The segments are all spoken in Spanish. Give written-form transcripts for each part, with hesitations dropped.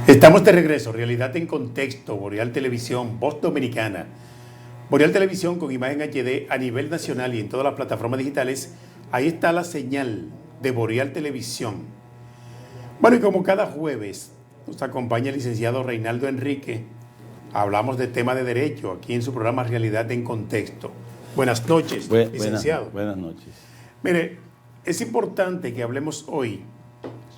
Estamos de regreso, Realidad en Contexto, Boreal Televisión, Voz Dominicana. Boreal Televisión con imagen HD a nivel nacional y en todas las plataformas digitales. Ahí está la señal de Boreal Televisión. Bueno, y como cada jueves nos acompaña el licenciado Reinaldo Enrique, hablamos de tema de derecho aquí en su programa Realidad en Contexto. Buenas noches, licenciado. Buenas noches. Mire, es importante que hablemos hoy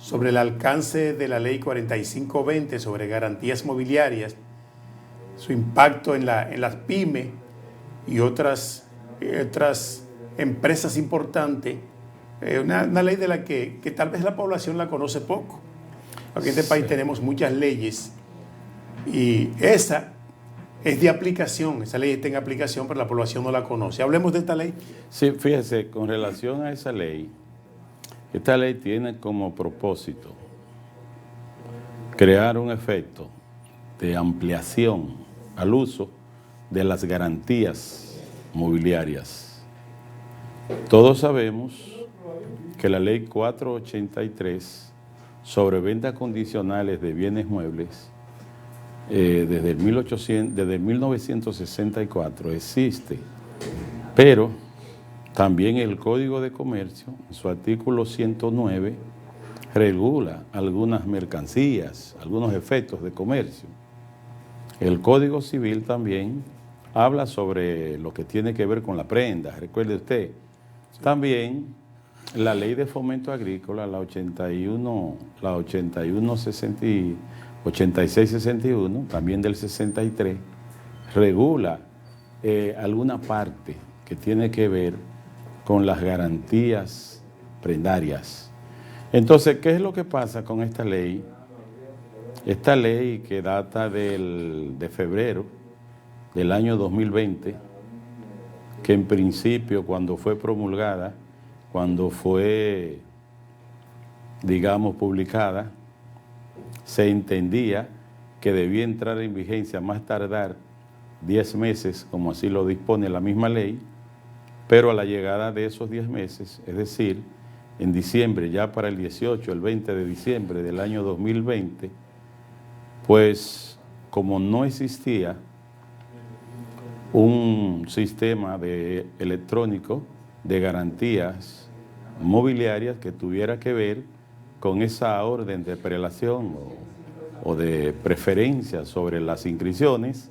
sobre el alcance de la Ley 4520 sobre garantías mobiliarias, su impacto en las pymes y otras empresas importantes, una ley de la que tal vez la población la conoce poco. Aquí en este país tenemos muchas leyes y esa es de aplicación, esa ley está en aplicación, pero la población no la conoce. Hablemos de esta ley. Sí, fíjese, con relación a esa ley, esta ley tiene como propósito crear un efecto de ampliación al uso de las garantías mobiliarias. Todos sabemos que la ley 483 sobre ventas condicionales de bienes muebles desde 1964 existe, pero también el Código de Comercio, en su artículo 109, regula algunas mercancías, algunos efectos de comercio. El Código Civil también habla sobre lo que tiene que ver con la prenda, recuerde usted. También la Ley de Fomento Agrícola, la 8661, también del 63, regula alguna parte que tiene que ver con las garantías prendarias. Entonces, ¿qué es lo que pasa con esta ley? Esta ley que data de febrero del año 2020, que en principio cuando fue promulgada, cuando fue, digamos, publicada, se entendía que debía entrar en vigencia más tardar 10 meses, como así lo dispone la misma ley, pero a la llegada de esos 10 meses, es decir, en diciembre, ya para el 18, el 20 de diciembre del año 2020, pues como no existía un sistema electrónico de garantías mobiliarias que tuviera que ver con esa orden de prelación o de preferencia sobre las inscripciones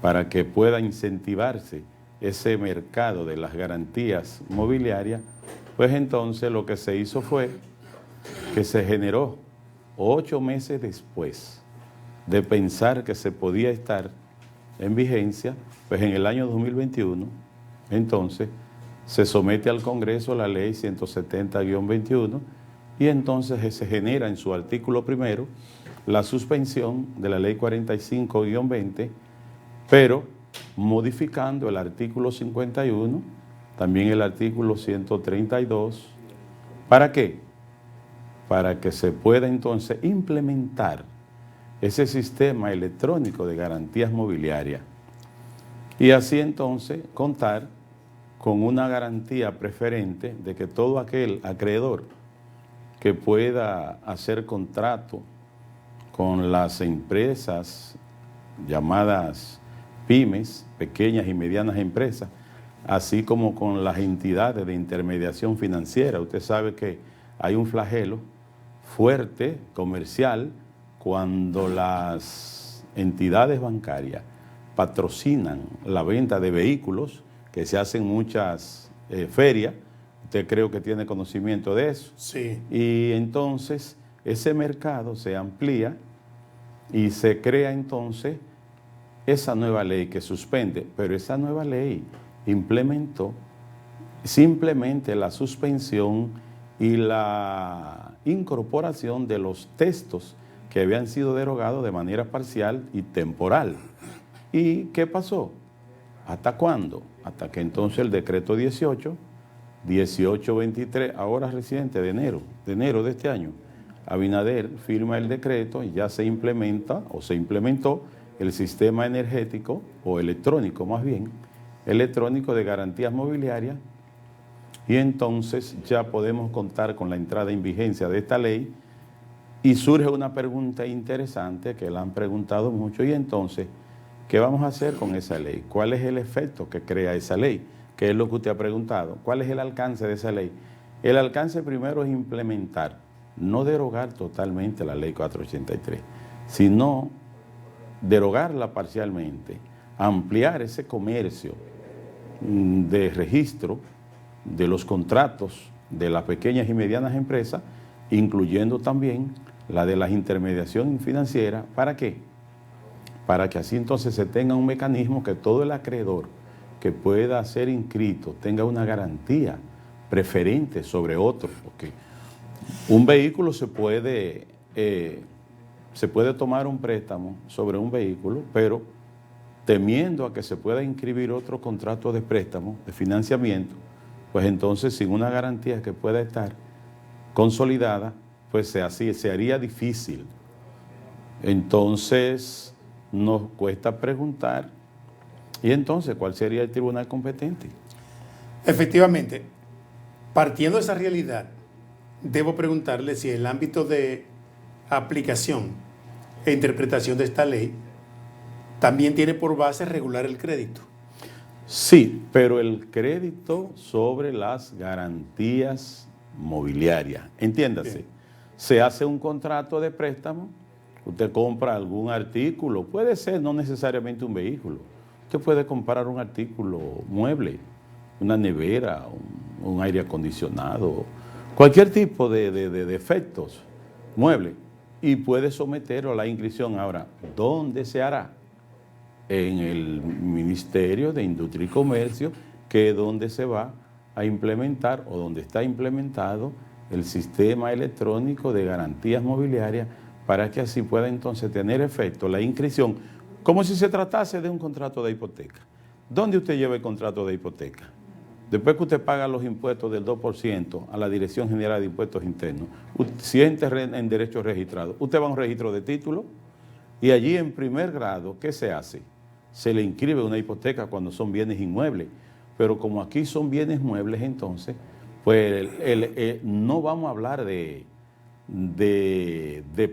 para que pueda incentivarse ese mercado de las garantías mobiliarias, pues entonces lo que se hizo fue que se generó 8 meses después de pensar que se podía estar en vigencia, pues en el año 2021, entonces se somete al Congreso la ley 170-21 y entonces se genera en su artículo primero la suspensión de la ley 45-20, pero modificando el artículo 51, también el artículo 132. ¿Para qué? Para que se pueda entonces implementar ese sistema electrónico de garantías mobiliarias y así entonces contar con una garantía preferente de que todo aquel acreedor que pueda hacer contrato con las empresas llamadas pymes, pequeñas y medianas empresas, así como con las entidades de intermediación financiera. Usted sabe que hay un flagelo fuerte, comercial, cuando las entidades bancarias patrocinan la venta de vehículos, que se hacen muchas ferias. Usted creo que tiene conocimiento de eso. Sí. Y entonces ese mercado se amplía y se crea entonces esa nueva ley que suspende, pero esa nueva ley implementó simplemente la suspensión y la incorporación de los textos que habían sido derogados de manera parcial y temporal. ¿Y qué pasó? ¿Hasta cuándo? Hasta que entonces el decreto 1823, ahora reciente de enero de este año, Abinader firma el decreto y ya se implementa o se implementó el sistema energético o electrónico más bien, electrónico de garantías mobiliarias, y entonces ya podemos contar con la entrada en vigencia de esta ley Y surge una pregunta interesante que la han preguntado mucho, y entonces, ¿qué vamos a hacer con esa ley? ¿Cuál es el efecto que crea esa ley? ¿Qué es lo que usted ha preguntado? ¿Cuál es el alcance de esa ley? El alcance primero es implementar, no derogar totalmente la ley 483, sino derogarla parcialmente, ampliar ese comercio de registro de los contratos de las pequeñas y medianas empresas, incluyendo también la de las intermediaciones financieras. ¿Para qué? Para que así entonces se tenga un mecanismo que todo el acreedor que pueda ser inscrito tenga una garantía preferente sobre otro, porque un vehículo se puede tomar un préstamo sobre un vehículo, pero temiendo a que se pueda inscribir otro contrato de préstamo, de financiamiento, pues entonces sin una garantía que pueda estar consolidada, pues se haría difícil. Entonces nos cuesta preguntar, ¿y entonces cuál sería el tribunal competente? Efectivamente, partiendo de esa realidad, debo preguntarle si el ámbito de aplicación e interpretación de esta ley también tiene por base regular el crédito. Sí, pero el crédito sobre las garantías mobiliarias. Entiéndase, bien. Se hace un contrato de préstamo, usted compra algún artículo, puede ser no necesariamente un vehículo, usted puede comprar un artículo mueble, una nevera, un aire acondicionado, cualquier tipo de efectos muebles, y puede someterlo a la inscripción. Ahora, ¿dónde se hará? En el Ministerio de Industria y Comercio, que es donde se va a implementar o donde está implementado el sistema electrónico de garantías mobiliarias, para que así pueda entonces tener efecto la inscripción, como si se tratase de un contrato de hipoteca. ¿Dónde usted lleva el contrato de hipoteca? Después que usted paga los impuestos del 2% a la Dirección General de Impuestos Internos, si es en derechos registrados, usted va a un registro de título y allí en primer grado, ¿qué se hace? Se le inscribe una hipoteca cuando son bienes inmuebles, pero como aquí son bienes muebles, entonces, pues no vamos a hablar de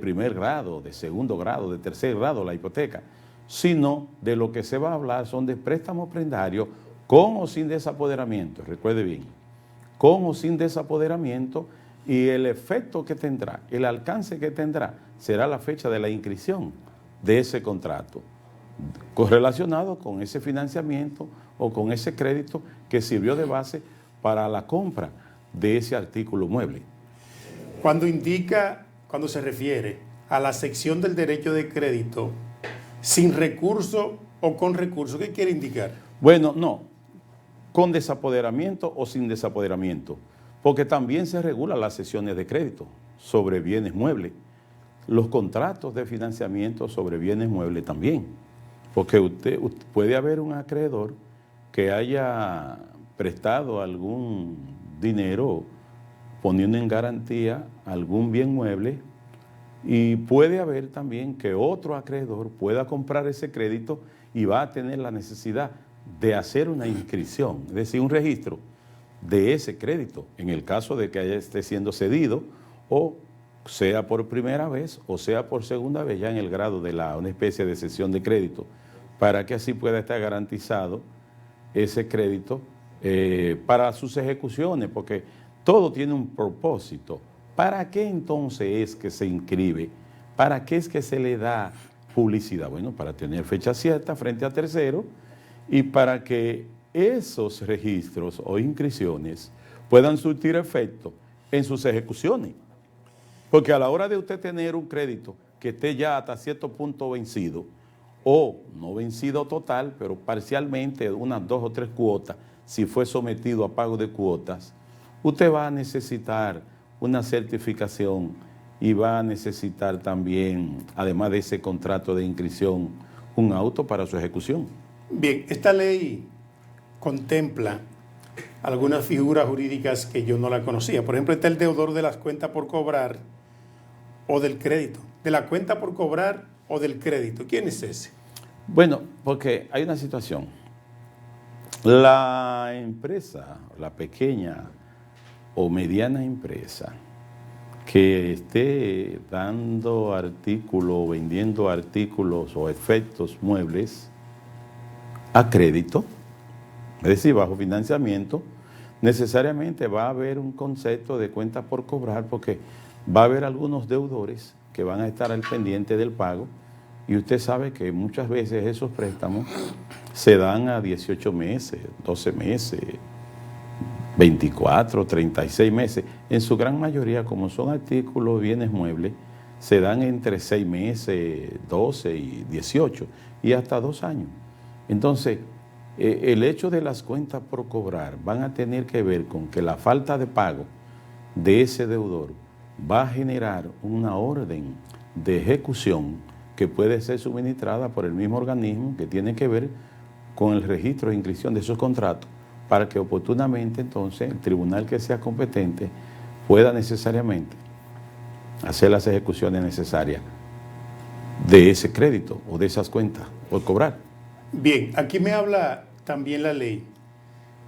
primer grado, de segundo grado, de tercer grado la hipoteca, sino de lo que se va a hablar son de préstamos prendarios con o sin desapoderamiento, recuerde bien, con o sin desapoderamiento, y el efecto que tendrá, el alcance que tendrá, será la fecha de la inscripción de ese contrato, correlacionado con ese financiamiento o con ese crédito que sirvió de base para la compra de ese artículo mueble. Cuando se refiere a la sección del derecho de crédito, sin recurso o con recurso, ¿qué quiere indicar? Bueno, no, con desapoderamiento o sin desapoderamiento, porque también se regulan las sesiones de crédito sobre bienes muebles, los contratos de financiamiento sobre bienes muebles también, porque usted puede haber un acreedor que haya prestado algún dinero poniendo en garantía algún bien mueble, y puede haber también que otro acreedor pueda comprar ese crédito y va a tener la necesidad de hacer una inscripción, es decir, un registro de ese crédito, en el caso de que esté siendo cedido, o sea por primera vez o sea por segunda vez, ya en el grado de una especie de cesión de crédito, para que así pueda estar garantizado ese crédito para sus ejecuciones, porque todo tiene un propósito. ¿Para qué entonces es que se inscribe? ¿Para qué es que se le da publicidad? Bueno, para tener fecha cierta frente a terceros y para que esos registros o inscripciones puedan surtir efecto en sus ejecuciones. Porque a la hora de usted tener un crédito que esté ya hasta cierto punto vencido, o no vencido total, pero parcialmente, unas 2 o 3 cuotas, si fue sometido a pago de cuotas, usted va a necesitar una certificación y va a necesitar también, además de ese contrato de inscripción, un auto para su ejecución. Bien, esta ley contempla algunas figuras jurídicas que yo no la conocía. Por ejemplo, está el deudor de las cuentas por cobrar o del crédito. De la cuenta por cobrar o del crédito. ¿Quién es ese? Bueno, porque hay una situación. La empresa, la pequeña o mediana empresa que esté dando artículos, vendiendo artículos o efectos muebles a crédito, es decir, bajo financiamiento, necesariamente va a haber un concepto de cuenta por cobrar, porque va a haber algunos deudores que van a estar al pendiente del pago, y usted sabe que muchas veces esos préstamos se dan a 18 meses, 12 meses, 24, 36 meses. En su gran mayoría, como son artículos, bienes muebles, se dan entre 6 meses, 12 y 18, y hasta 2 años. Entonces, el hecho de las cuentas por cobrar van a tener que ver con que la falta de pago de ese deudor va a generar una orden de ejecución que puede ser suministrada por el mismo organismo que tiene que ver con el registro de inscripción de esos contratos, para que oportunamente entonces el tribunal que sea competente pueda necesariamente hacer las ejecuciones necesarias de ese crédito o de esas cuentas por cobrar. Bien, aquí me habla también la ley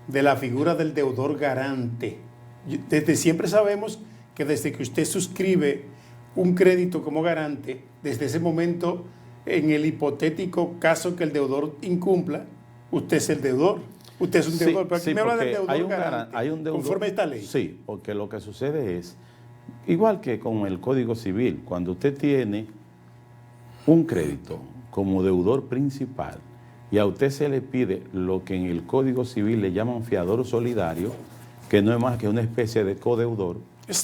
de la figura del deudor garante. Desde siempre sabemos que desde que usted suscribe un crédito como garante, desde ese momento, en el hipotético caso que el deudor incumpla, usted es el deudor. Usted es un deudor, pero aquí me habla del deudor garante, hay un deudor, conforme a esta ley. Sí, porque lo que sucede es, igual que con el Código Civil, cuando usted tiene un crédito como deudor principal y a usted se le pide lo que en el Código Civil le llaman fiador solidario, que no es más que una especie de codeudor,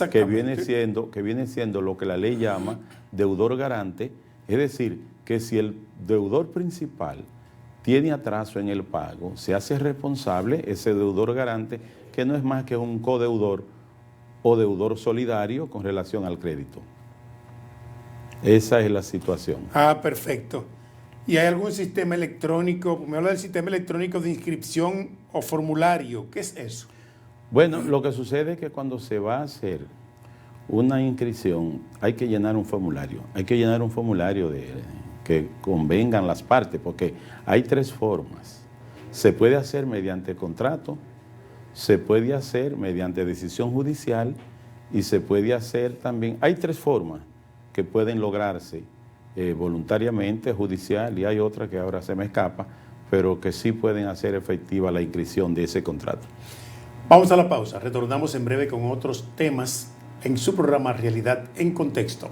que viene siendo lo que la ley llama deudor garante, es decir, que si el deudor principal tiene atraso en el pago, se hace responsable ese deudor garante, que no es más que un codeudor o deudor solidario con relación al crédito. Esa es la situación. Ah, perfecto. ¿Y hay algún sistema electrónico? Me habla del sistema electrónico de inscripción o formulario. ¿Qué es eso? Bueno, lo que sucede es que cuando se va a hacer una inscripción hay que llenar un formulario. Hay que llenar un formulario que convengan las partes, porque hay 3 formas. Se puede hacer mediante contrato, se puede hacer mediante decisión judicial y se puede hacer también. Hay 3 formas que pueden lograrse voluntariamente, judicial, y hay otra que ahora se me escapa, pero que sí pueden hacer efectiva la inscripción de ese contrato. Vamos a la pausa. Retornamos en breve con otros temas en su programa Realidad en Contexto.